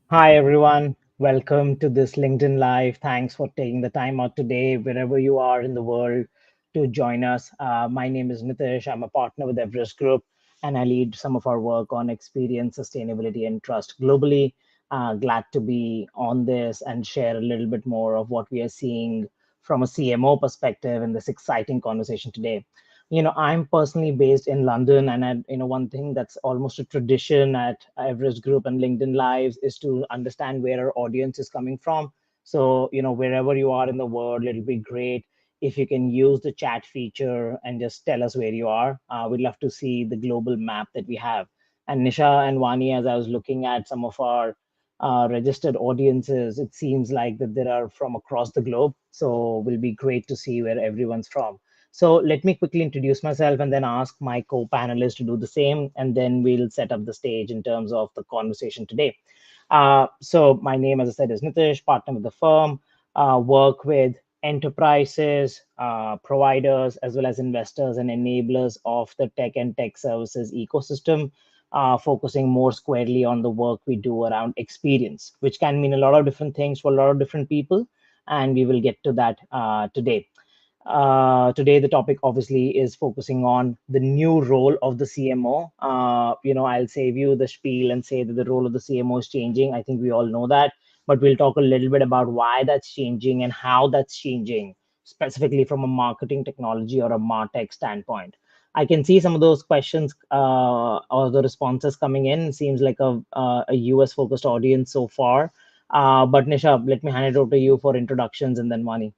Hi, everyone. Welcome to this LinkedIn Live. Thanks for taking the time out today, wherever you are in the world, to join us. My name is Nitish. I'm a partner with Everest Group, and I lead some of our work on experience, sustainability, and trust globally. Glad to be on this and share a little bit more of what we are seeing from a CMO perspective in this exciting conversation today. I'm personally based in London, and one thing that's almost a tradition at Everest Group and LinkedIn Lives is to understand where our audience is coming from. So wherever you are in the world, it'll be great if you can use the chat feature and just tell us where you are. We'd love to see the global map that we have. And Nisha and Wani, as I was looking at some of our registered audiences, it seems like that there are from across the globe. So will be great to see where everyone's from. So let me quickly introduce myself and then ask my co-panelists to do the same, and then we'll set up the stage in terms of the conversation today. So my name, as I said, is Nitish, partner with the firm, work with enterprises, providers, as well as investors and enablers of the tech and tech services ecosystem, focusing more squarely on the work we do around experience, which can mean a lot of different things for a lot of different people. And we will get to that today. Today, the topic obviously is focusing on the new role of the CMO. I'll save you the spiel and say that the role of the CMO is changing. I think we all know that, but we'll talk a little bit about why that's changing and how that's changing, specifically from a marketing technology or a MarTech standpoint. I can see some of those questions or the responses coming in. It seems like a US focused audience so far. But Nisha, let me hand it over to you for introductions and then Mani.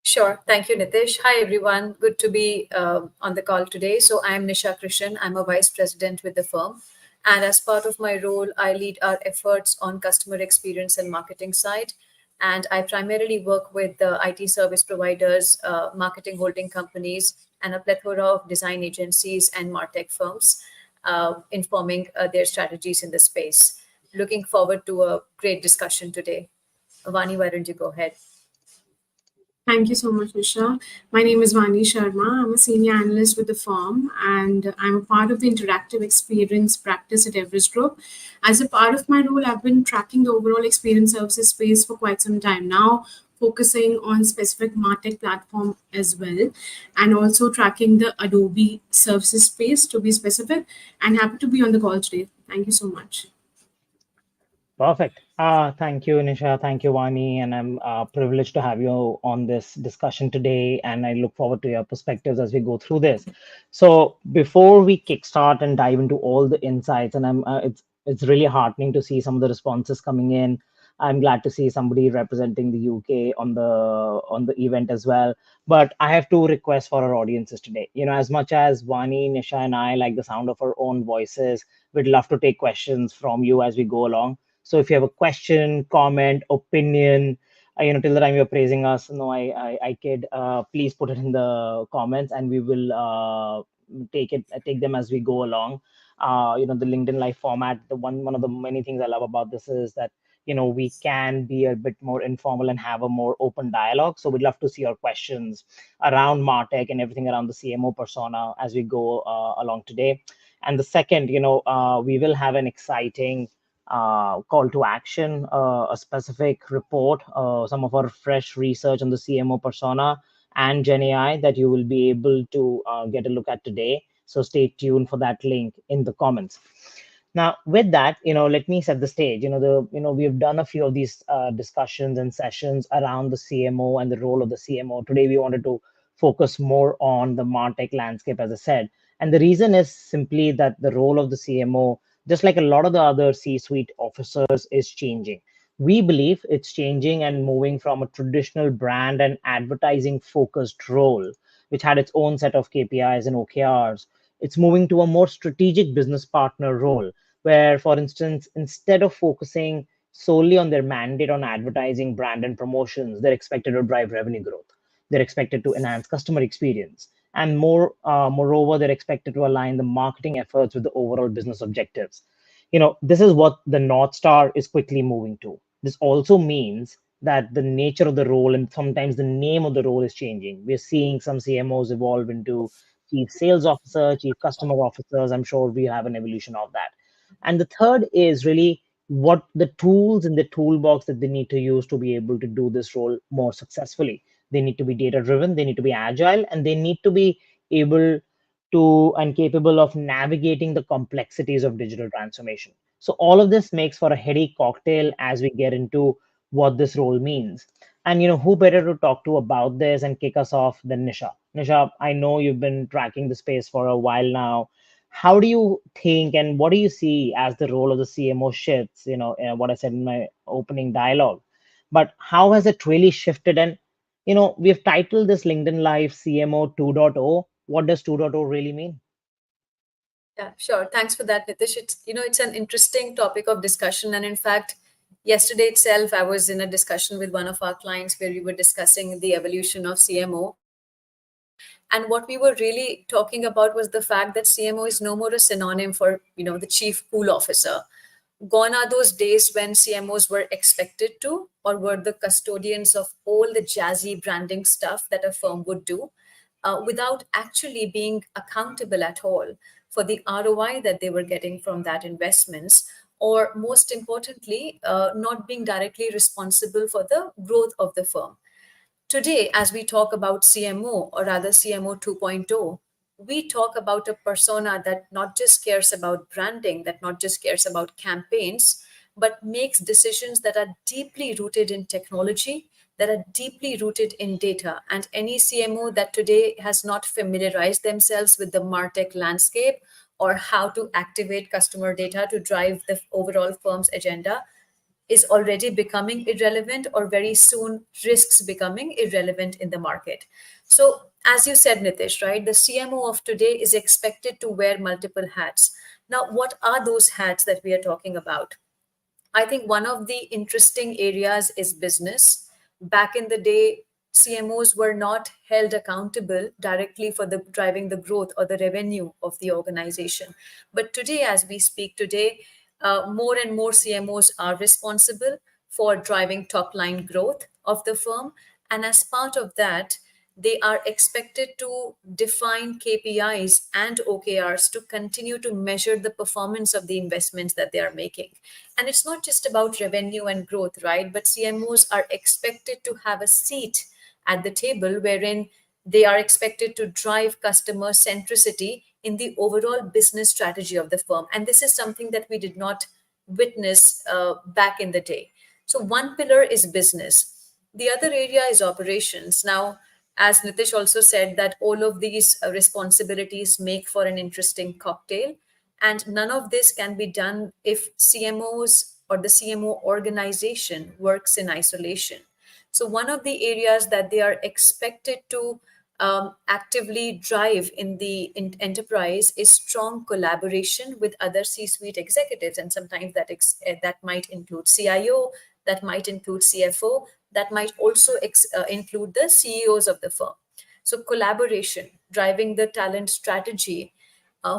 Sure. Thank you, Nitish. Hi, everyone. Good to be on the call today. So, I'm Nisha Krishan. I'm a vice president with the firm. And as part of my role, I lead our efforts on customer experience and marketing side. And I primarily work with the IT service providers, marketing holding companies, and a plethora of design agencies and MarTech firms, informing their strategies in the space. Looking forward to a great discussion today. Vani, why don't you go ahead? Thank you so much, Nisha. My name is Vani Sharma. I'm a senior analyst with the firm, and I'm a part of the interactive experience practice at Everest Group. As a part of my role, I've been tracking the overall experience services space for quite some time now, focusing on specific MarTech platform as well, and also tracking the Adobe services space to be specific. And happy to be on the call today. Thank you so much. Perfect. Thank you, Nisha. Thank you, Vani. And I'm privileged to have you on this discussion today. And I look forward to your perspectives as we go through this. So before we kickstart and dive into all the insights, and it's really heartening to see some of the responses coming in. I'm glad to see somebody representing the UK on the event as well. But I have two requests for our audiences today. As much as Vani, Nisha, and I like the sound of our own voices, we'd love to take questions from you as we go along. So if you have a question, comment, opinion, till the time you're praising us, no, I kid. Please put it in the comments, and we will take them as we go along. The LinkedIn Live format. One of the many things I love about this is that we can be a bit more informal and have a more open dialogue. So we'd love to see your questions around MarTech and everything around the CMO persona as we go along today. And the second, we will have an exciting call to action, a specific report, some of our fresh research on the CMO persona and Gen AI that you will be able to get a look at today. So stay tuned for that link in the comments. Now, with that, let me set the stage. We've done a few of these discussions and sessions around the CMO and the role of the CMO. Today, we wanted to focus more on the MarTech landscape, as I said. And the reason is simply that the role of the CMO, just like a lot of the other C-suite officers, is changing. We believe it's changing and moving from a traditional brand and advertising focused role, which had its own set of KPIs and OKRs. It's moving to a more strategic business partner role, where, for instance, instead of focusing solely on their mandate on advertising, brand, and promotions, they're expected to drive revenue growth. They're expected to enhance customer experience. And moreover, they're expected to align the marketing efforts with the overall business objectives. This is what the North Star is quickly moving to. This also means that the nature of the role and sometimes the name of the role is changing. We're seeing some CMOs evolve into chief sales officer, chief customer officers. I'm sure we have an evolution of that. And the third is really what the tools in the toolbox that they need to use to be able to do this role more successfully. They need to be data driven, they need to be agile, and they need to be able to and capable of navigating the complexities of digital transformation. So all of this makes for a heady cocktail as we get into what this role means. And who better to talk to about this and kick us off than Nisha? Nisha, I know you've been tracking the space for a while now. How do you think and what do you see as the role of the CMO shifts? What I said in my opening dialogue, but how has it really shifted? And we've titled this LinkedIn Live CMO 2.0. What does 2.0 really mean? Yeah, sure. Thanks for that, Nitish. It's an interesting topic of discussion. And in fact, yesterday itself, I was in a discussion with one of our clients where we were discussing the evolution of CMO. And what we were really talking about was the fact that CMO is no more a synonym for, the chief cool officer. Gone are those days when CMOs were expected to or were the custodians of all the jazzy branding stuff that a firm would do without actually being accountable at all for the ROI that they were getting from that investments, or most importantly, not being directly responsible for the growth of the firm. Today, as we talk about CMO, or rather CMO 2.0, we talk about a persona that not just cares about branding, that not just cares about campaigns, but makes decisions that are deeply rooted in technology, that are deeply rooted in data. And any CMO that today has not familiarized themselves with the MarTech landscape or how to activate customer data to drive the overall firm's agenda is already becoming irrelevant or very soon risks becoming irrelevant in the market. So, as you said, Nitish, right, the CMO of today is expected to wear multiple hats. Now, what are those hats that we are talking about? I think one of the interesting areas is business. Back in the day, CMOs were not held accountable directly for the driving the growth or the revenue of the organization. But today, as we speak today, more and more CMOs are responsible for driving top line growth of the firm. And as part of that, they are expected to define KPIs and OKRs to continue to measure the performance of the investments that they are making. And it's not just about revenue and growth, right? But CMOs are expected to have a seat at the table wherein they are expected to drive customer centricity in the overall business strategy of the firm. And this is something that we did not witness back in the day. So, one pillar is business, the other area is operations. Now, as Nitish also said, that all of these responsibilities make for an interesting cocktail. And none of this can be done if CMOs or the CMO organization works in isolation. So, one of the areas that they are expected to actively drive in the enterprise is strong collaboration with other C-suite executives, and sometimes that might include CIO, that might include CFO, that might also include the CEOs of the firm. So, collaboration, driving the talent strategy,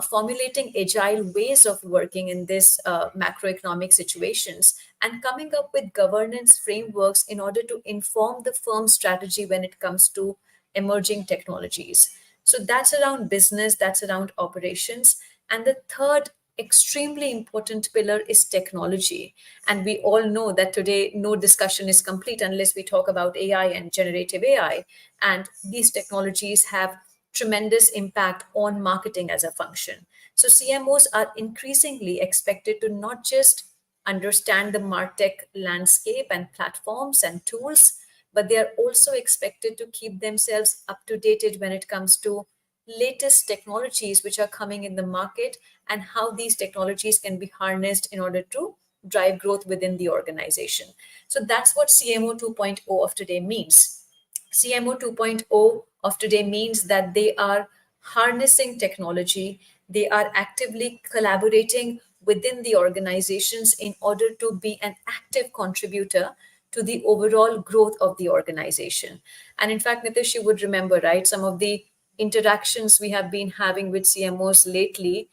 formulating agile ways of working in this macroeconomic situations, and coming up with governance frameworks in order to inform the firm's strategy when it comes to emerging technologies. So that's around business, that's around operations. And the third extremely important pillar is technology. And we all know that today no discussion is complete unless we talk about AI and generative AI. And these technologies have tremendous impact on marketing as a function. So CMOs are increasingly expected to not just understand the MarTech landscape and platforms and tools, but they are also expected to keep themselves up to date when it comes to latest technologies which are coming in the market and how these technologies can be harnessed in order to drive growth within the organization. So that's what CMO 2.0 of today means. CMO 2.0 of today means that they are harnessing technology, they are actively collaborating within the organizations in order to be an active contributor to the overall growth of the organization. And in fact, Nitish, you would remember, right, some of the interactions we have been having with CMOs lately.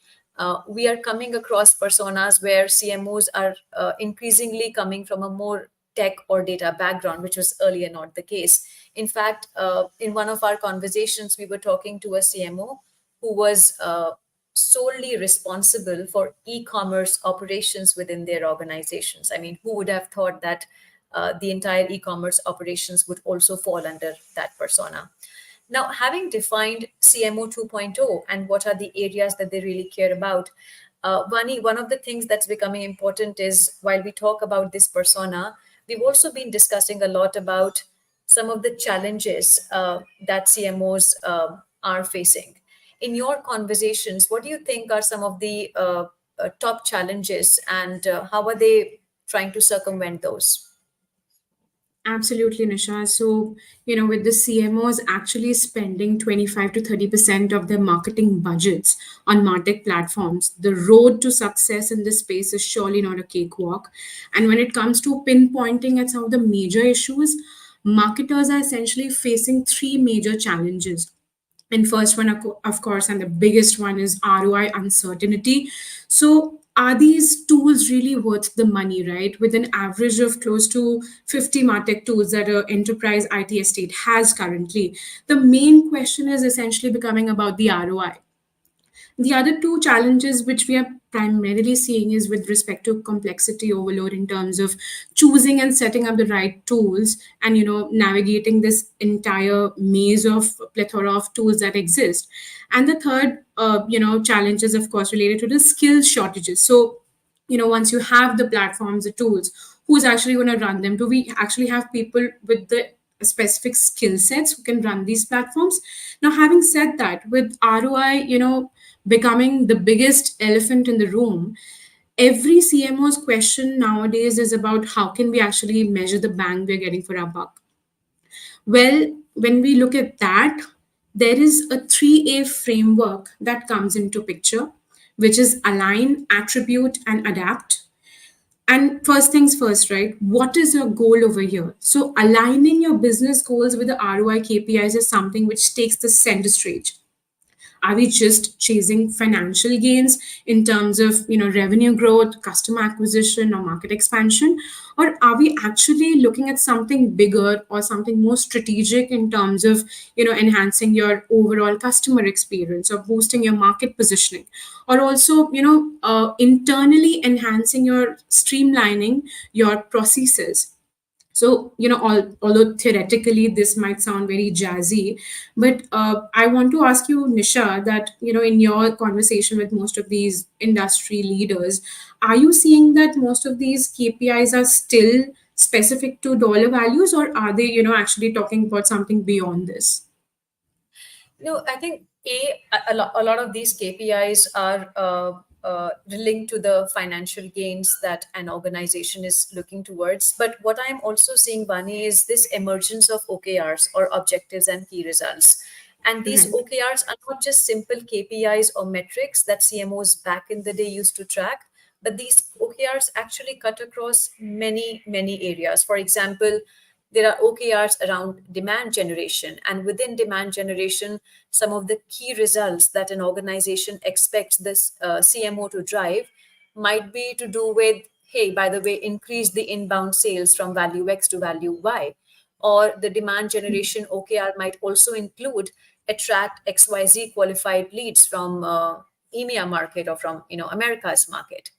We are coming across personas where CMOs are increasingly coming from a more tech or data background, which was earlier not the case. In fact, in one of our conversations, we were talking to a CMO who was solely responsible for e-commerce operations within their organizations. I mean, who would have thought that the entire e-commerce operations would also fall under that persona? Now, having defined CMO 2.0 and what are the areas that they really care about, Vani, one of the things that's becoming important is while we talk about this persona, we've also been discussing a lot about some of the challenges that CMOs are facing. In your conversations, what do you think are some of the top challenges, and how are they trying to circumvent those? Absolutely, Nisha. So, with the CMOs actually spending 25 to 30% of their marketing budgets on MarTech platforms, the road to success in this space is surely not a cakewalk. And when it comes to pinpointing at some of the major issues, marketers are essentially facing three major challenges. And first one, of course, and the biggest one is ROI uncertainty. So are these tools really worth the money, right? With an average of close to 50 martech tools that an enterprise IT estate has currently, the main question is essentially becoming about the ROI. The other two challenges which we are primarily seeing is with respect to complexity overload in terms of choosing and setting up the right tools and navigating this entire maze of plethora of tools that exist. And the third challenge is of course related to the skill shortages. So once you have the platforms, the tools, who's actually going to run them? Do we actually have people with the specific skill sets who can run these platforms? Now, having said that, with ROI becoming the biggest elephant in the room, every CMO's question nowadays is about how can we actually measure the bang we're getting for our buck. Well, when we look at that, there is a 3A framework that comes into picture, which is align, attribute, and adapt. And first things first, right? What is your goal over here? So aligning your business goals with the ROI KPIs is something which takes the center stage. Are we just chasing financial gains in terms of revenue growth, customer acquisition, or market expansion? Or are we actually looking at something bigger or something more strategic in terms of enhancing your overall customer experience or boosting your market positioning? Or also internally enhancing your streamlining your processes. So, although theoretically this might sound very jazzy, but I want to ask you, Nisha, that, in your conversation with most of these industry leaders, are you seeing that most of these KPIs are still specific to dollar values, or are they, actually talking about something beyond this? No, I think a lot of these KPIs are linked to the financial gains that an organization is looking towards. But what I'm also seeing, Bani, is this emergence of OKRs, or objectives and key results. And these Right. OKRs are not just simple KPIs or metrics that CMOs back in the day used to track, but these OKRs actually cut across many, many areas. For example, there are OKRs around demand generation. And within demand generation, some of the key results that an organization expects this CMO to drive might be to do with, hey, by the way, increase the inbound sales from value X to value Y. Or the demand generation OKR might also include attract XYZ qualified leads from EMEA market or from America's market.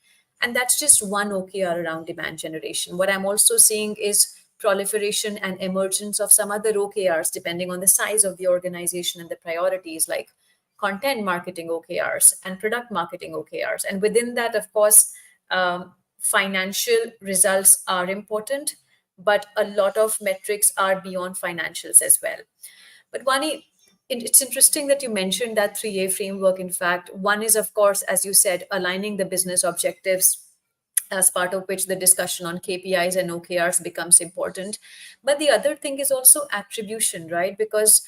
And that's just one OKR around demand generation. What I'm also seeing is proliferation and emergence of some other OKRs depending on the size of the organization and the priorities, like content marketing OKRs and product marketing OKRs. And within that, of course, financial results are important, but a lot of metrics are beyond financials as well. But Vani, it's interesting that you mentioned that 3A framework. In fact, one is, of course, as you said, aligning the business objectives, as part of which the discussion on KPIs and OKRs becomes important. But the other thing is also attribution, right? Because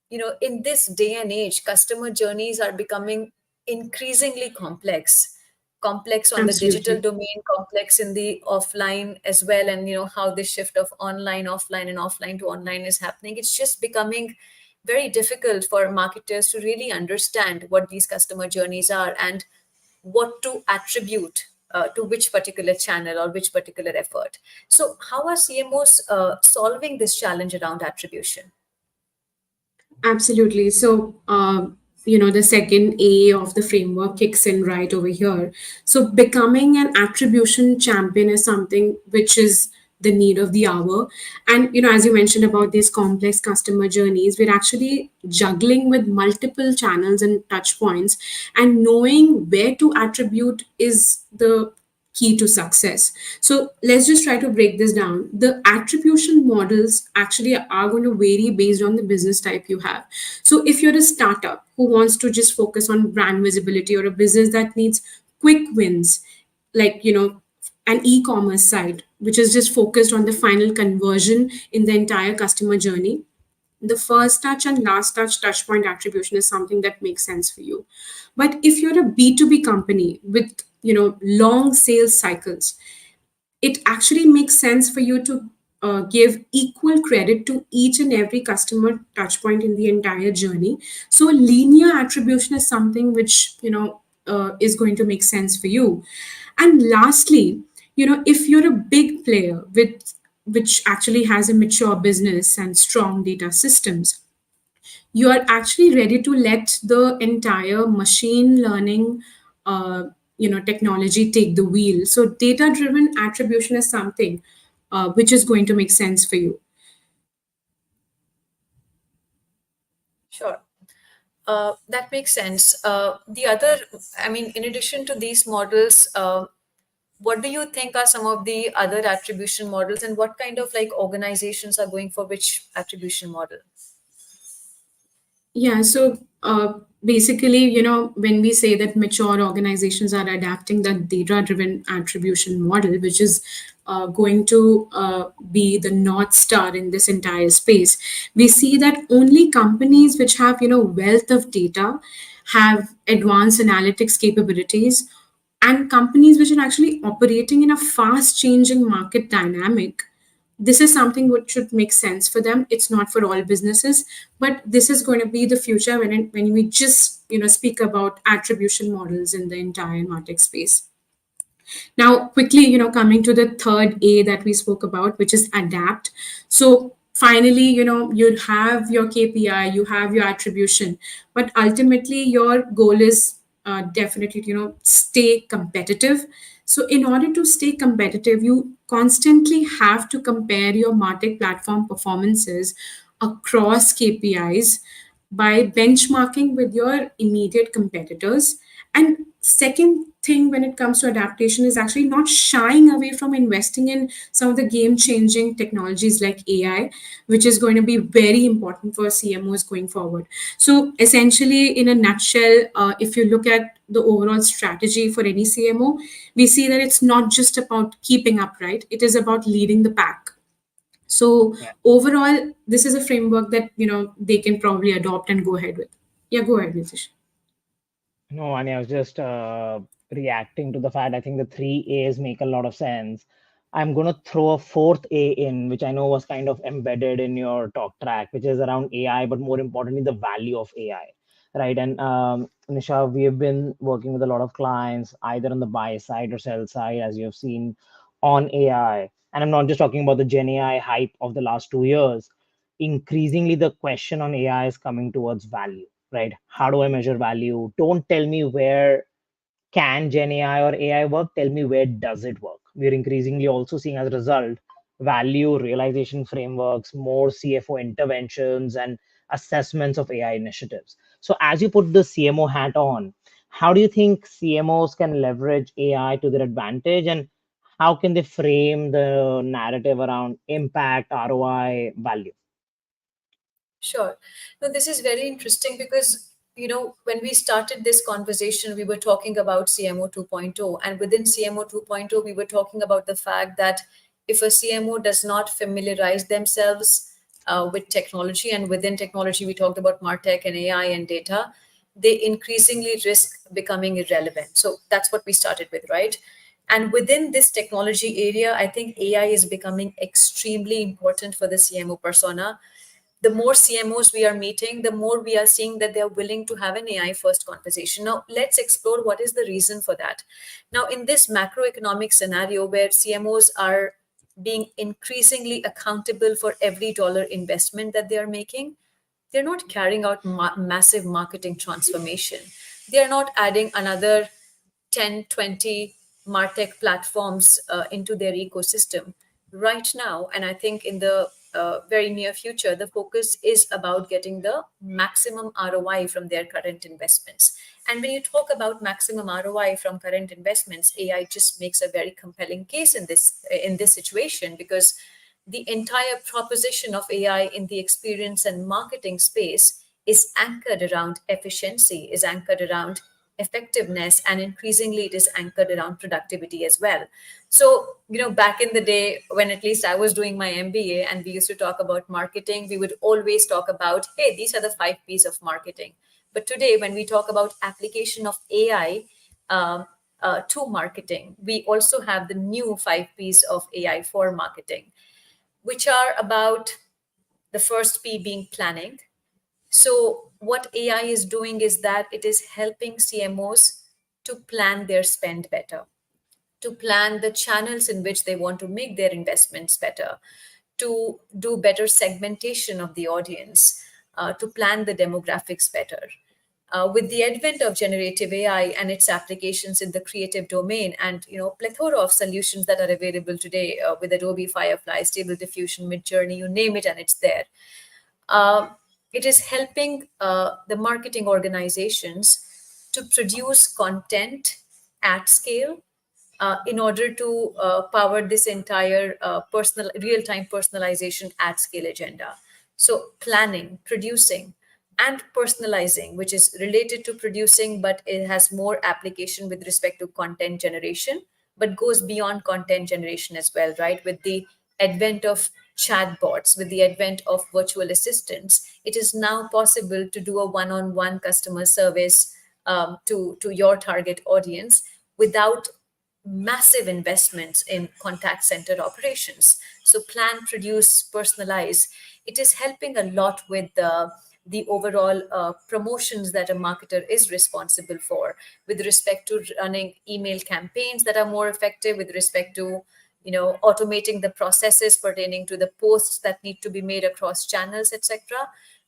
in this day and age, customer journeys are becoming increasingly complex on the digital Absolutely. domain, complex in the offline as well. And how the shift of online, offline, and offline to online is happening, it's just becoming very difficult for marketers to really understand what these customer journeys are and what to attribute to which particular channel or which particular effort. So how are CMOs solving this challenge around attribution? Absolutely. So, the second A of the framework kicks in right over here. So becoming an attribution champion is something which is the need of the hour. And as you mentioned about these complex customer journeys, we're actually juggling with multiple channels and touch points, and knowing where to attribute is the key to success. So let's just try to break this down. The attribution models actually are going to vary based on the business type you have. So if you're a startup who wants to just focus on brand visibility, or a business that needs quick wins, like an e-commerce site which is just focused on the final conversion in the entire customer journey, the first touch and last touch point attribution is something that makes sense for you. But if you're a B2B company with long sales cycles, it actually makes sense for you to give equal credit to each and every customer touch point in the entire journey. So linear attribution is something which is going to make sense for you. And lastly, if you're a big player with which actually has a mature business and strong data systems, you are actually ready to let the entire machine learning technology take the wheel. So data driven attribution is something which is going to make sense for you. Sure. That makes sense. In addition to these models, what do you think are some of the other attribution models, and what kind of like organizations are going for which attribution model? Yeah, so basically, when we say that mature organizations are adapting the data driven attribution model, which is going to be the North Star in this entire space, we see that only companies which have, wealth of data, have advanced analytics capabilities, and companies which are actually operating in a fast changing market dynamic, this is something which should make sense for them. It's not for all businesses, but this is going to be the future when we just speak about attribution models in the entire martech space. Now, quickly, coming to the third A that we spoke about, which is adapt. So finally, you have your KPI, you have your attribution, but ultimately your goal is definitely, stay competitive. So in order to stay competitive, you constantly have to compare your MarTech platform performances across KPIs by benchmarking with your immediate competitors. And second thing when it comes to adaptation is actually not shying away from investing in some of the game changing technologies like AI, which is going to be very important for CMOs going forward. So essentially, in a nutshell, if you look at the overall strategy for any CMO, we see that it's not just about keeping up, right? It is about leading the pack. So Yeah. overall, this is a framework that they can probably adopt and go ahead with. Yeah, go ahead, Nitish. No, and I was just reacting to the fact I think the three A's make a lot of sense. I'm going to throw a fourth A in, which I know was kind of embedded in your talk track, which is around AI, but more importantly, the value of AI, right? And Nisha, we have been working with a lot of clients, either on the buy side or sell side, as you have seen, on AI. And I'm not just talking about the Gen AI hype of the last 2 years. Increasingly, the question on AI is coming towards value, right? How do I measure value? Don't tell me where can Gen AI or AI work. Tell me where does it work. We're increasingly also seeing as a result value realization frameworks, more CFO interventions, and assessments of AI initiatives. So as you put the CMO hat on, how do you think CMOs can leverage AI to their advantage, and how can they frame the narrative around impact, ROI, value? Sure. Now, this is very interesting because, when we started this conversation, we were talking about CMO 2.0. And within CMO 2.0, we were talking about the fact that if a CMO does not familiarize themselves with technology, and within technology, we talked about MarTech and AI and data, they increasingly risk becoming irrelevant. So that's what we started with, right? And within this technology area, I think AI is becoming extremely important for the CMO persona. The more CMOs we are meeting, the more we are seeing that they're willing to have an AI first conversation. Now, let's explore what is the reason for that. Now, in this macroeconomic scenario where CMOs are being increasingly accountable for every dollar investment that they are making, they're not carrying out massive marketing transformation. They are not adding another 10, 20 MarTech platforms into their ecosystem right now. And I think in the very near future, the focus is about getting the maximum ROI from their current investments. And when you talk about maximum ROI from current investments, AI just makes a very compelling case in this situation, because the entire proposition of AI in the experience and marketing space is anchored around efficiency, is anchored around effectiveness, and increasingly it is anchored around productivity as well. So, back in the day when at least I was doing my MBA and we used to talk about marketing, we would always talk about, hey, these are the 5 P's of marketing. But today, when we talk about application of AI to marketing, we also have the new 5 P's of AI for marketing, which are about the first P being planning. So, what AI is doing is that it is helping CMOs to plan their spend better, to plan the channels in which they want to make their investments better, to do better segmentation of the audience, to plan the demographics better. With the advent of generative AI and its applications in the creative domain, and plethora of solutions that are available today with Adobe Firefly, Stable Diffusion, Midjourney, you name it, and it's there. Uh, it is helping the marketing organizations to produce content at scale in order to power this entire personal real-time personalization at scale agenda. So planning, producing, and personalizing, which is related to producing, but it has more application with respect to content generation, but goes beyond content generation as well, right? With the advent of chatbots, with the advent of virtual assistants, it is now possible to do a one-on-one customer service to your target audience without massive investments in contact center operations. So plan, produce, personalize. It is helping a lot with the overall promotions that a marketer is responsible for, with respect to running email campaigns that are more effective, with respect to automating the processes pertaining to the posts that need to be made across channels, etc.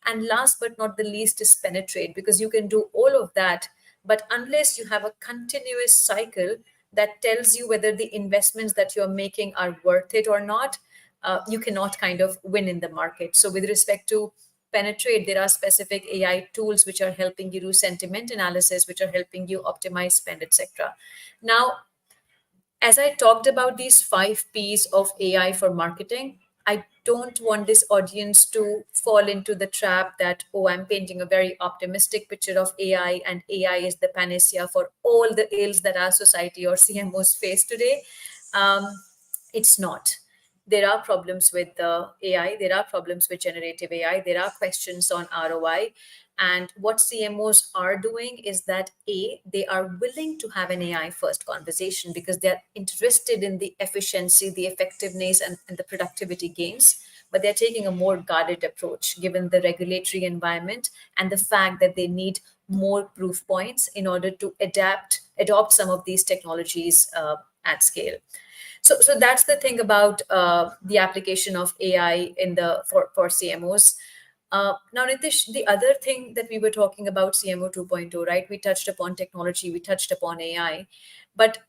And last but not the least is penetrate, because you can do all of that, but unless you have a continuous cycle that tells you whether the investments that you're making are worth it or not, you cannot kind of win in the market. So with respect to penetrate, there are specific AI tools which are helping you do sentiment analysis, which are helping you optimize spend, etc. Now, as I talked about these 5 P's of AI for marketing, I don't want this audience to fall into the trap that, oh, I'm painting a very optimistic picture of AI and AI is the panacea for all the ills that our society or CMOs face today. Um, it's not. There are problems with the AI, there are problems with generative AI, there are questions on ROI. And what CMOs are doing is that they are willing to have an AI first conversation because they're interested in the efficiency, the effectiveness, and the productivity gains. But they're taking a more guarded approach given the regulatory environment and the fact that they need more proof points in order to adopt some of these technologies at scale. So that's the thing about the application of AI in the for CMOs. Now, Nitish, the other thing that we were talking about CMO 2.0, right? We touched upon technology, we touched upon AI, but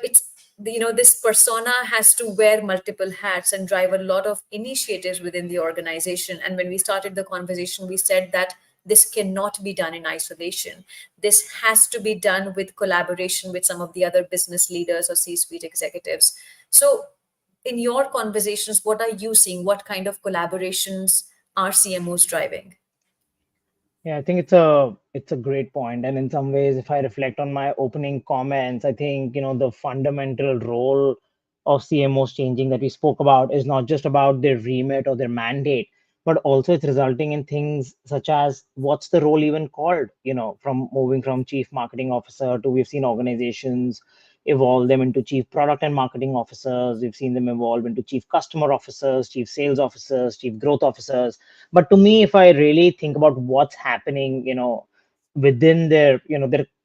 it's this persona has to wear multiple hats and drive a lot of initiatives within the organization. And when we started the conversation, we said that this cannot be done in isolation. This has to be done with collaboration with some of the other business leaders or C-suite executives. So in your conversations, what are you seeing? What kind of collaborations are CMOs driving? Yeah, I think it's a great point. And in some ways, if I reflect on my opening comments, I think, the fundamental role of CMOs changing that we spoke about is not just about their remit or their mandate, but also it's resulting in things such as what's the role even called, from moving from chief marketing officer to we've seen organizations evolve them into chief product and marketing officers. We've seen them evolve into chief customer officers, chief sales officers, chief growth officers. But to me, if I really think about what's happening, within the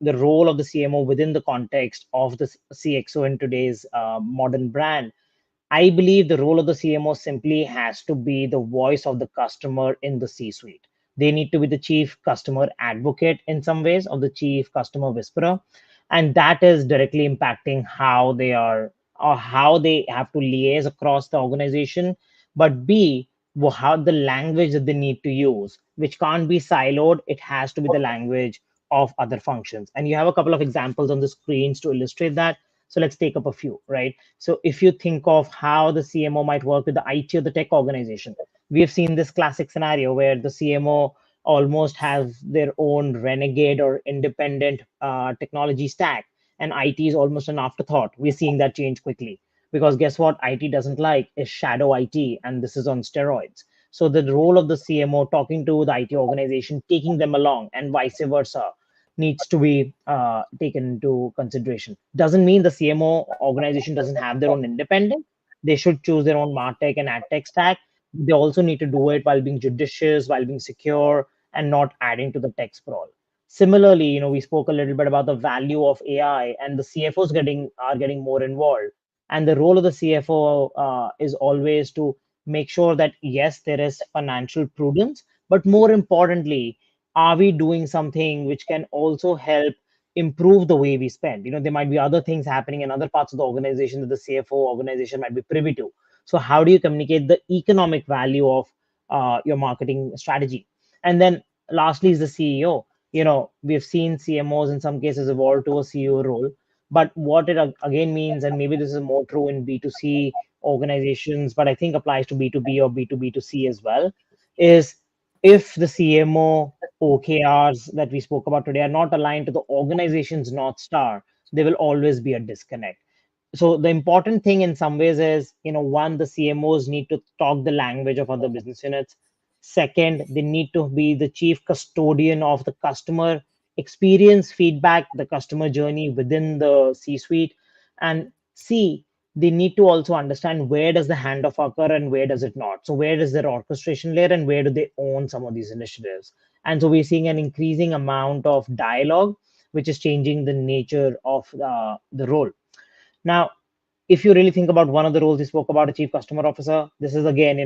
role of the CMO within the context of the CXO in today's modern brand, I believe the role of the CMO simply has to be the voice of the customer in the C-suite. They need to be the chief customer advocate in some ways, or the chief customer whisperer. And that is directly impacting how they are, or how they have to liaise across the organization. But B, how the language that they need to use, which can't be siloed, it has to be the language of other functions. And you have a couple of examples on the screens to illustrate that. So let's take up a few, right? So if you think of how the CMO might work with the IT or the tech organization, we have seen this classic scenario where the CMO almost has their own renegade or independent technology stack, and IT is almost an afterthought. We're seeing that change quickly because guess what? IT doesn't like is shadow IT, and this is on steroids. So the role of the CMO talking to the IT organization, taking them along, and vice versa, needs to be taken into consideration. Doesn't mean the CMO organization doesn't have their own independence. They should choose their own MarTech and AdTech stack. They also need to do it while being judicious, while being secure, and not adding to the tech sprawl. Similarly, we spoke a little bit about the value of AI, and the CFOs are getting more involved. And the role of the CFO is always to make sure that yes, there is financial prudence, but more importantly, are we doing something which can also help improve the way we spend? There might be other things happening in other parts of the organization that the CFO organization might be privy to. So how do you communicate the economic value of your marketing strategy? And then lastly is the CEO. We've seen CMOs in some cases evolve to a CEO role, but what it again means, and maybe this is more true in B2C organizations, but I think applies to B2B or B2B2C as well, is if the CMO OKRs that we spoke about today are not aligned to the organization's North Star, there will always be a disconnect. So the important thing in some ways is, one, the CMOs need to talk the language of other business units. Second, they need to be the chief custodian of the customer experience feedback, the customer journey within the C suite. And C, they need to also understand where does the handoff occur and where does it not. So where is their orchestration layer and where do they own some of these initiatives? And so we're seeing an increasing amount of dialogue, which is changing the nature of the role. Now, if you really think about one of the roles we spoke about, a chief customer officer, this is again,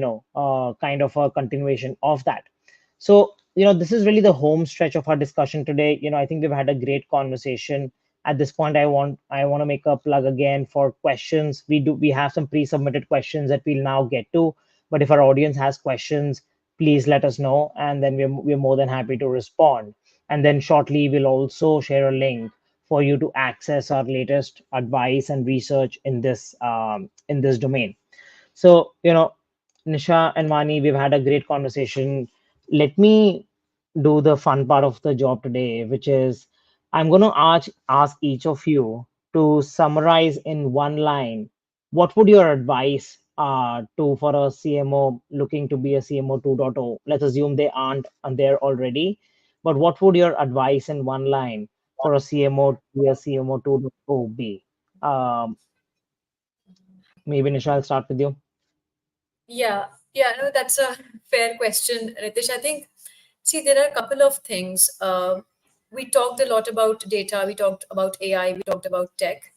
kind of a continuation of that. So, this is really the home stretch of our discussion today. I think we've had a great conversation. At this point, I want to make a plug again for questions. We have some pre-submitted questions that we'll now get to. But if our audience has questions, please let us know, and then we're more than happy to respond. And then shortly, we'll also share a link for you to access our latest advice and research in this domain. So, Nisha and Mani, we've had a great conversation. Let me do the fun part of the job today, which is I'm going to ask each of you to summarize in one line what would your advice to for a CMO looking to be a CMO 2.0. Let's assume they aren't there already, but what would your advice in one line for a CMO to be a CMO 2.0 be? Um, Maybe Nisha, I'll start with you. Yeah, yeah, no, that's a fair question, Ritesh. I think, see, there are a couple of things. We talked a lot about data, we talked about AI, we talked about tech.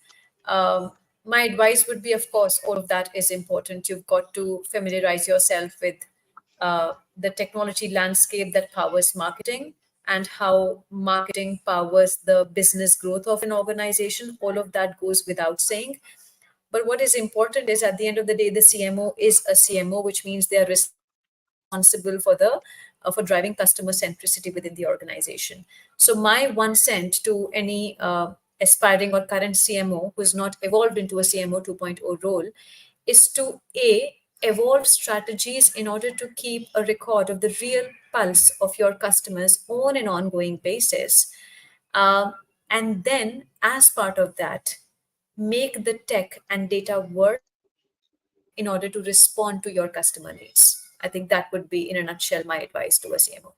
My advice would be, of course, all of that is important. You've got to familiarize yourself with the technology landscape that powers marketing and how marketing powers the business growth of an organization. All of that goes without saying. But what is important is at the end of the day, the CMO is a CMO, which means they are responsible for driving customer centricity within the organization. So my 1 cent to any aspiring or current CMO who is not evolved into a CMO 2.0 role is to evolve strategies in order to keep a record of the real pulse of your customers on an ongoing basis. And then, as part of that, make the tech and data work in order to respond to your customer needs. I think that would be, in a nutshell, my advice to a CMO.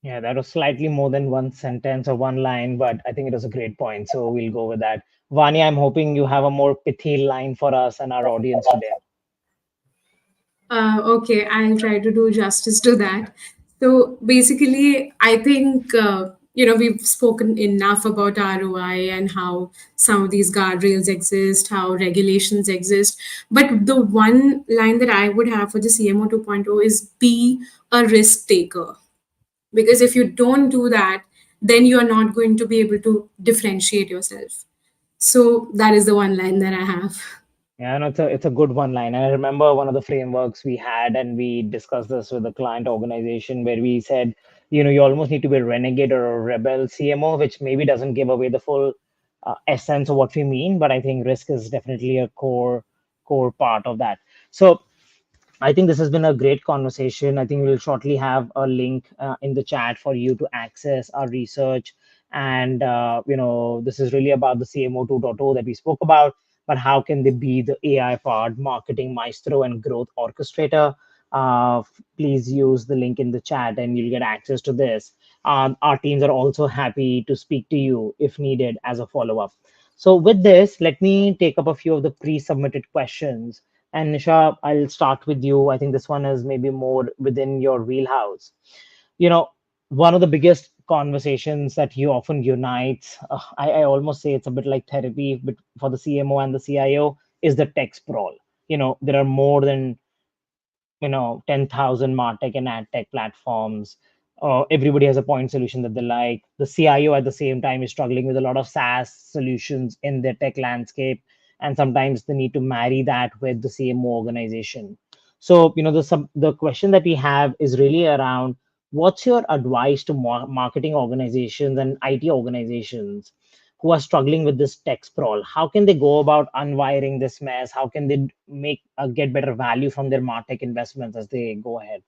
Yeah, that was slightly more than one sentence or one line, but I think it was a great point. So we'll go with that. Vani, I'm hoping you have a more pithy line for us and our audience today. Okay, I'll try to do justice to that. So basically, I think we've spoken enough about ROI and how some of these guardrails exist, how regulations exist. But the one line that I would have for the CMO 2.0 is be a risk taker. Because if you don't do that, then you are not going to be able to differentiate yourself. So that is the one line that I have. Yeah, no, it's a good one line. And I remember one of the frameworks we had, and we discussed this with the client organization where we said, you almost need to be a renegade or a rebel CMO, which maybe doesn't give away the full essence of what we mean, but I think risk is definitely a core part of that. So I think this has been a great conversation. I think we'll shortly have a link in the chat for you to access our research. And, this is really about the CMO 2.0 that we spoke about, but how can they be the AI powered marketing maestro and growth orchestrator? Please use the link in the chat and you'll get access to this. Our teams are also happy to speak to you if needed as a follow up. So, with this, let me take up a few of the pre submitted questions, and Nisha, I'll start with you. I think this one is maybe more within your wheelhouse. You know, one of the biggest conversations that you often unites, I almost say it's a bit like therapy, but for the CMO and the CIO, is the tech sprawl. There are more than 10,000 martech and ad tech platforms. Everybody has a point solution that they like. The CIO at the same time is struggling with a lot of SaaS solutions in their tech landscape, and sometimes they need to marry that with the CMO organization. So, the question that we have is really around, what's your advice to marketing organizations and IT organizations who are struggling with this tech sprawl? How can they go about unwiring this mess? How can they make get better value from their martech investments as they go ahead?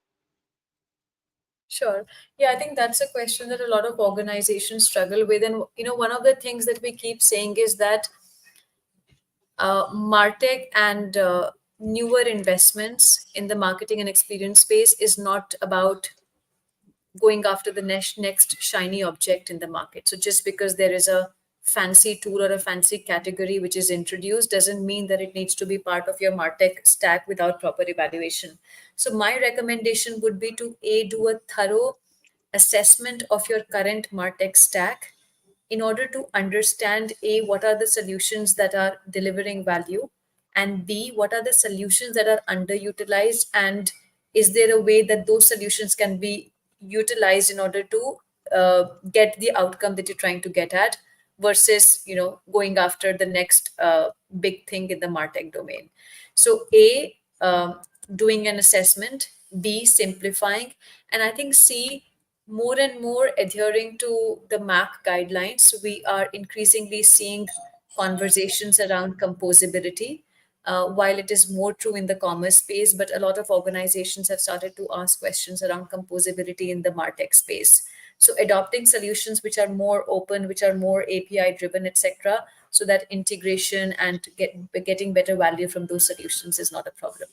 Sure. Yeah, I think that's a question that a lot of organizations struggle with. And, one of the things that we keep saying is that MarTech and newer investments in the marketing and experience space is not about going after the next shiny object in the market. So just because there is a fancy tool or a fancy category which is introduced doesn't mean that it needs to be part of your MarTech stack without proper evaluation. So my recommendation would be to do a thorough assessment of your current MarTech stack in order to understand A, what are the solutions that are delivering value, and B, what are the solutions that are underutilized, and is there a way that those solutions can be utilized in order to get the outcome that you're trying to get at, versus going after the next big thing in the MarTech domain. So A, doing an assessment, B, simplifying, and I think C, more and more adhering to the MAC guidelines. We are increasingly seeing conversations around composability. While it is more true in the commerce space, but a lot of organizations have started to ask questions around composability in the MarTech space. So adopting solutions which are more open, which are more API driven, etc., so that integration and getting better value from those solutions is not a problem.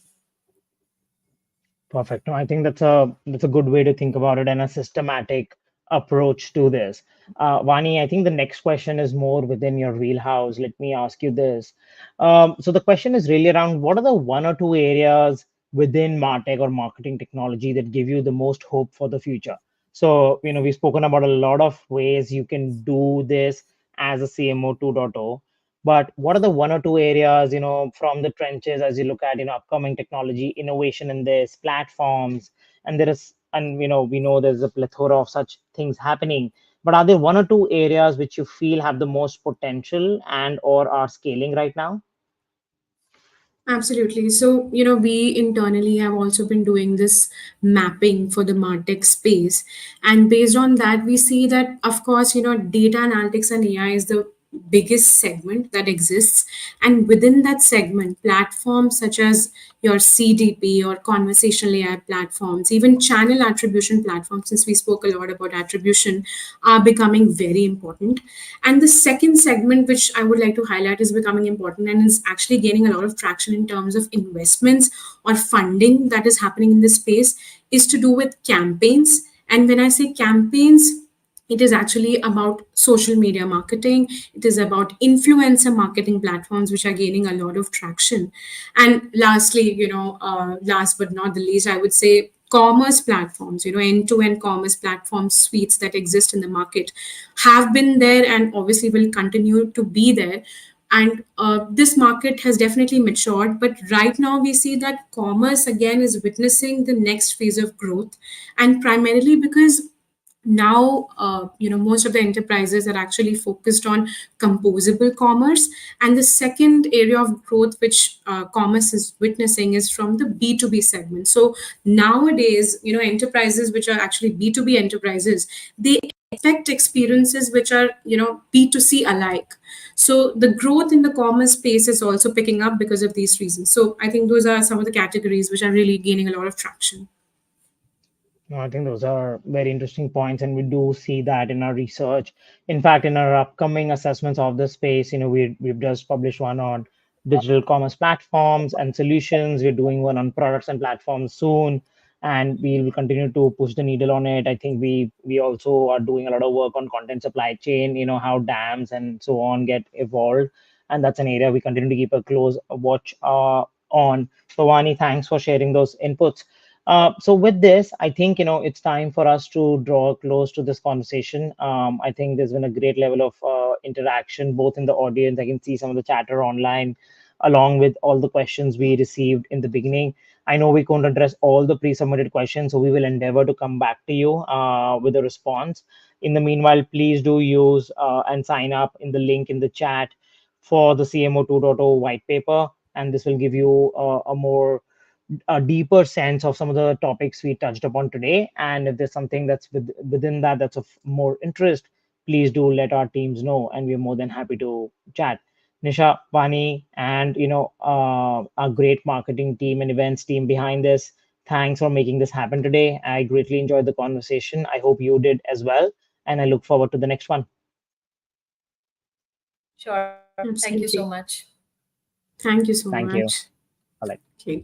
Perfect. No, I think that's a good way to think about it and a systematic approach to this. Vani, I think the next question is more within your wheelhouse. Let me ask you this. So the question is really around, what are the one or two areas within MarTech or marketing technology that give you the most hope for the future? So, we've spoken about a lot of ways you can do this as a CMO 2.0. But what are the one or two areas, from the trenches as you look at, upcoming technology, innovation in this, platforms, and we know there's a plethora of such things happening. But are there one or two areas which you feel have the most potential and or are scaling right now? Absolutely. So, we internally have also been doing this mapping for the MarTech space. And based on that, we see that, of course, data analytics and AI is the biggest segment that exists. And within that segment, platforms such as your CDP or conversational AI platforms, even channel attribution platforms, since we spoke a lot about attribution, are becoming very important. And the second segment, which I would like to highlight, is becoming important and is actually gaining a lot of traction in terms of investments or funding that is happening in this space, is to do with campaigns. And when I say campaigns, it is actually about social media marketing. It is about influencer marketing platforms, which are gaining a lot of traction. And lastly, last but not the least, I would say commerce platforms, end-to-end commerce platform suites that exist in the market have been there and obviously will continue to be there. And this market has definitely matured, but right now we see that commerce again is witnessing the next phase of growth, and primarily because now most of the enterprises are actually focused on composable commerce, and the second area of growth which commerce is witnessing is from the B2B segment. So nowadays, enterprises which are actually B2B enterprises, they expect experiences which are B2C alike. So the growth in the commerce space is also picking up because of these reasons. So I think those are some of the categories which are really gaining a lot of traction. No, I think those are very interesting points, and we do see that in our research. In fact, in our upcoming assessments of the space, we've just published one on digital commerce platforms and solutions. We're doing one on products and platforms soon, and we will continue to push the needle on it. I think we also are doing a lot of work on content supply chain. How dams and so on get evolved, and that's an area we continue to keep a close watch on. So, Vani, thanks for sharing those inputs. So with this, I think it's time for us to draw close to this conversation. I think there's been a great level of interaction both in the audience. I can see some of the chatter online, along with all the questions we received in the beginning. I know we couldn't address all the pre-submitted questions, so we will endeavor to come back to you with a response. In the meanwhile, please do use and sign up in the link in the chat for the CMO 2.0 white paper, and this will give you a deeper sense of some of the topics we touched upon today. And if there's something that's within that that's of more interest, please do let our teams know, and we're more than happy to chat. Nisha, Vani, and our great marketing team and events team behind this. Thanks for making this happen today. I greatly enjoyed the conversation. I hope you did as well, and I look forward to the next one. Sure. Thank you so Absolutely. much. Thank you so Thank you. much. All right. Okay.